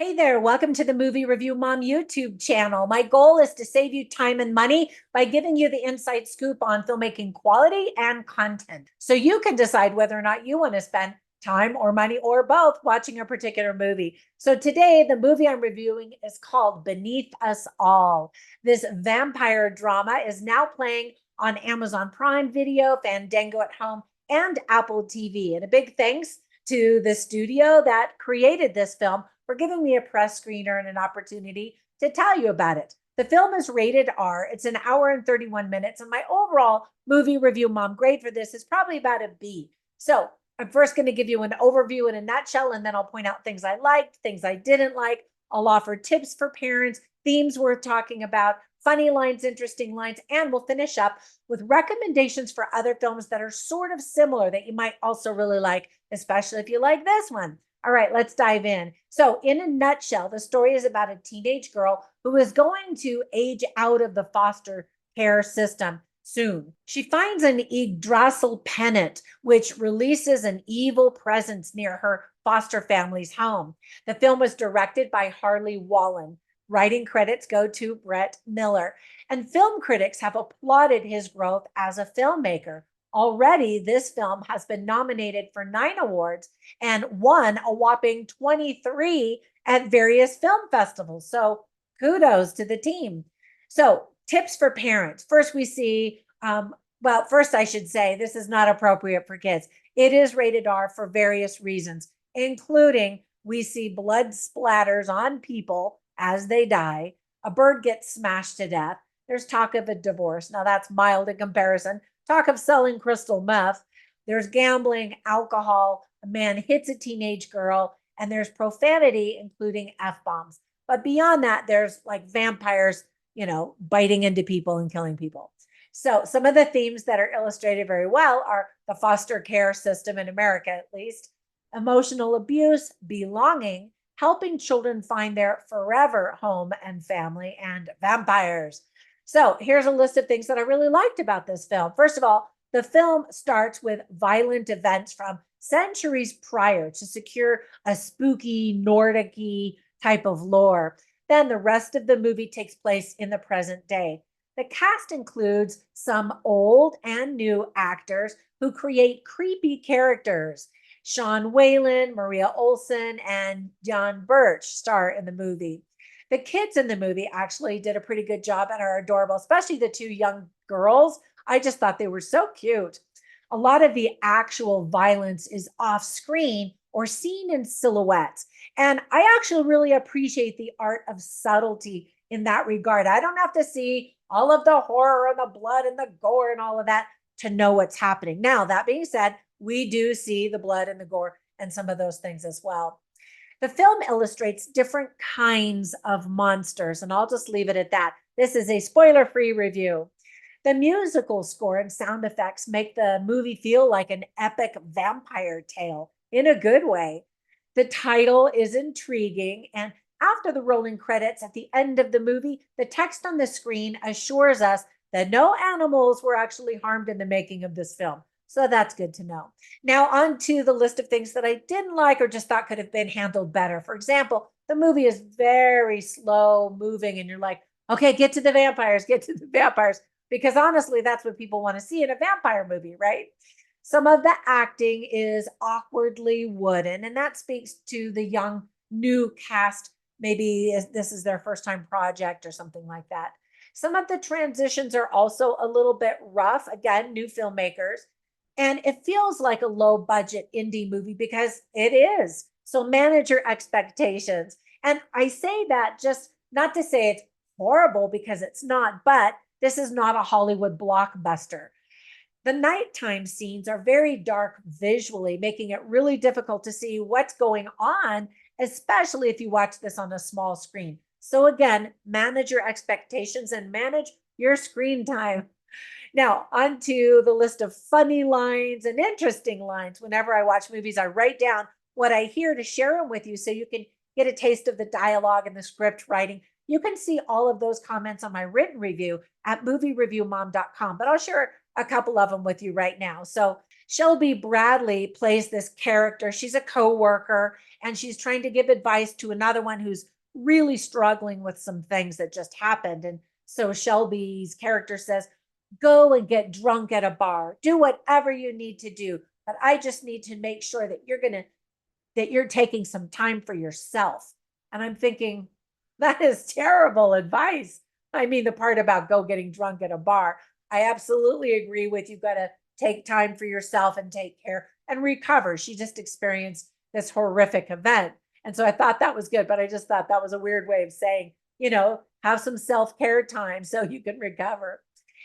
Hey there, welcome to the Movie Review Mom YouTube channel. My goal is to save you time and money by giving you the inside scoop on filmmaking quality and content. So you can decide whether or not you want to spend time or money or both watching a particular movie. So today, the movie I'm reviewing is called Beneath Us All. This vampire drama is now playing on Amazon Prime Video, Fandango at Home, and Apple TV. And a big thanks to the studio that created this film for giving me a press screener and an opportunity to tell you about it. The film is rated R. It's an hour and 31 minutes, and my overall movie review mom grade for this is probably about a B. So I'm first going to give you an overview in a nutshell, and then I'll point out things I liked, things I didn't like. I'll offer tips for parents, themes worth talking about, funny lines, interesting lines, and we'll finish up with recommendations for other films that are sort of similar that you might also really like, especially if you like this one. All right, let's dive in. So, in a nutshell, the story is about a teenage girl who is going to age out of the foster care system soon. She finds an Yggdrasil pendant, which releases an evil presence near her foster family's home. The film was directed by Harley Wallen. Writing credits go to Brett Miller. And film critics have applauded his growth as a filmmaker. Already, this film has been nominated for 9 awards and won a whopping 23 at various film festivals. So kudos to the team. So tips for parents. First, we see, first I should say this is not appropriate for kids. It is rated R for various reasons, including we see blood splatters on people as they die. A bird gets smashed to death. There's talk of a divorce. Now that's mild in comparison. Talk of selling crystal meth. There's gambling, alcohol. A man hits a teenage girl, and there's profanity, including F-bombs. But beyond that, there's like vampires, biting into people and killing people. So some of the themes that are illustrated very well are the foster care system in America, at least, emotional abuse, belonging, helping children find their forever home and family, and vampires. So here's a list of things that I really liked about this film. First of all, the film starts with violent events from centuries prior to secure a spooky, Nordic-y type of lore. Then the rest of the movie takes place in the present day. The cast includes some old and new actors who create creepy characters. Sean Whalen, Maria Olsen, and John Birch star in the movie. The kids in the movie actually did a pretty good job and are adorable, especially the 2 young girls. I just thought they were so cute. A lot of the actual violence is off screen or seen in silhouettes. And I actually really appreciate the art of subtlety in that regard. I don't have to see all of the horror and the blood and the gore and all of that to know what's happening. Now, that being said, we do see the blood and the gore and some of those things as well. The film illustrates different kinds of monsters, and I'll just leave it at that. This is a spoiler-free review. The musical score and sound effects make the movie feel like an epic vampire tale in a good way. The title is intriguing, and after the rolling credits at the end of the movie, the text on the screen assures us that no animals were actually harmed in the making of this film. So that's good to know. Now on to the list of things that I didn't like or just thought could have been handled better. For example, the movie is very slow moving and you're like, okay, get to the vampires, get to the vampires. Because honestly, that's what people want to see in a vampire movie, right? Some of the acting is awkwardly wooden, and that speaks to the young new cast. Maybe this is their first time project or something like that. Some of the transitions are also a little bit rough. Again, new filmmakers. And it feels like a low budget indie movie because it is. So manage your expectations. And I say that just not to say it's horrible because it's not, but this is not a Hollywood blockbuster. The nighttime scenes are very dark visually, making it really difficult to see what's going on, especially if you watch this on a small screen. So again, manage your expectations and manage your screen time. Now, on to the list of funny lines and interesting lines. Whenever I watch movies, I write down what I hear to share them with you so you can get a taste of the dialogue and the script writing. You can see all of those comments on my written review at moviereviewmom.com, but I'll share a couple of them with you right now. So Shelby Bradley plays this character. She's a co-worker and she's trying to give advice to another one who's really struggling with some things that just happened. And so Shelby's character says, go and get drunk at a bar, do whatever you need to do. But I just need to make sure that you're taking some time for yourself. And I'm thinking, that is terrible advice. I mean, the part about go getting drunk at a bar, I absolutely agree with. You've got to take time for yourself and take care and recover. She just experienced this horrific event. And so I thought that was good, but I just thought that was a weird way of saying, have some self-care time so you can recover.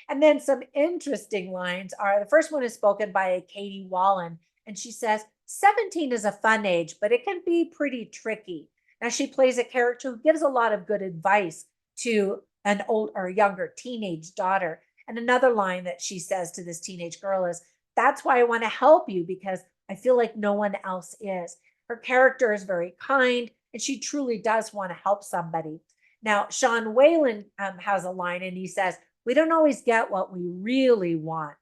And then some interesting lines are, the first one is spoken by Katie Wallen, and she says, 17 is a fun age, but it can be pretty tricky. Now she plays a character who gives a lot of good advice to an old or younger teenage daughter. And another line that she says to this teenage girl is, that's why I want to help you, because I feel like no one else is. Her character is very kind and she truly does want to help somebody. Now, Sean Whalen has a line and he says, we don't always get what we really want.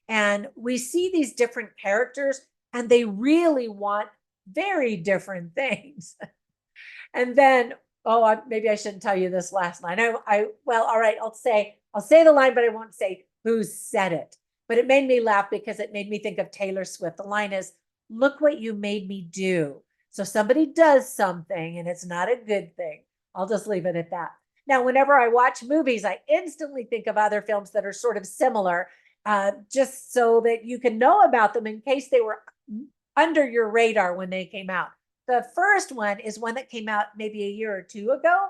And we see these different characters and they really want very different things. And then, maybe I shouldn't tell you this last line. Well, all right, I'll say the line, but I won't say who said it. But it made me laugh because it made me think of Taylor Swift. The line is, look what you made me do. So somebody does something and it's not a good thing. I'll just leave it at that. Now, whenever I watch movies, I instantly think of other films that are sort of similar, just so that you can know about them in case they were under your radar when they came out. The first one is one that came out maybe a year or two ago.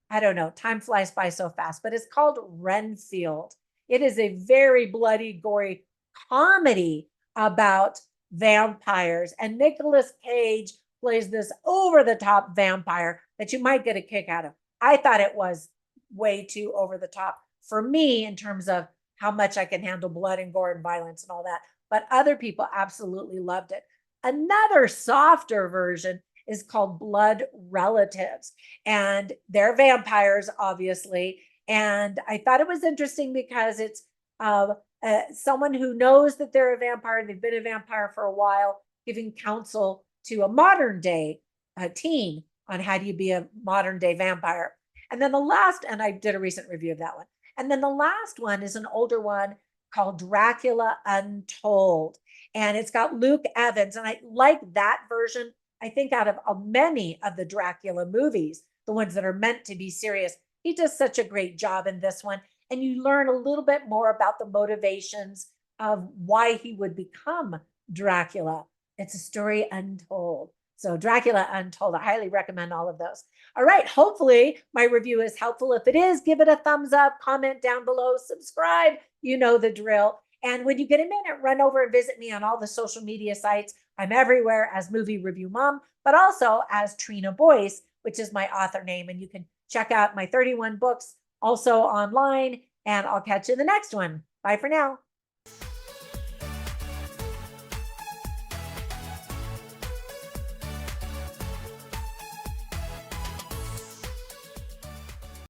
I don't know. Time flies by so fast, but it's called Renfield. It is a very bloody, gory comedy about vampires. And Nicolas Cage plays this over-the-top vampire that you might get a kick out of. I thought it was way too over the top for me in terms of how much I can handle blood and gore and violence and all that. But other people absolutely loved it. Another softer version is called Blood Relatives, and they're vampires, obviously. And I thought it was interesting because it's someone who knows that they're a vampire. They've been a vampire for a while, giving counsel to a modern day teen on how do you be a modern day vampire. And then the last, and I did a recent review of that one. And then the last one is an older one called Dracula Untold. And it's got Luke Evans. And I like that version. I think out of many of the Dracula movies, the ones that are meant to be serious, he does such a great job in this one. And you learn a little bit more about the motivations of why he would become Dracula. It's a story untold. So Dracula Untold, I highly recommend all of those. All right, hopefully my review is helpful. If it is, give it a thumbs up, comment down below, subscribe, you know the drill. And when you get a minute, run over and visit me on all the social media sites. I'm everywhere as Movie Review Mom, but also as Trina Boice, which is my author name. And you can check out my 31 books also online, and I'll catch you in the next one. Bye for now.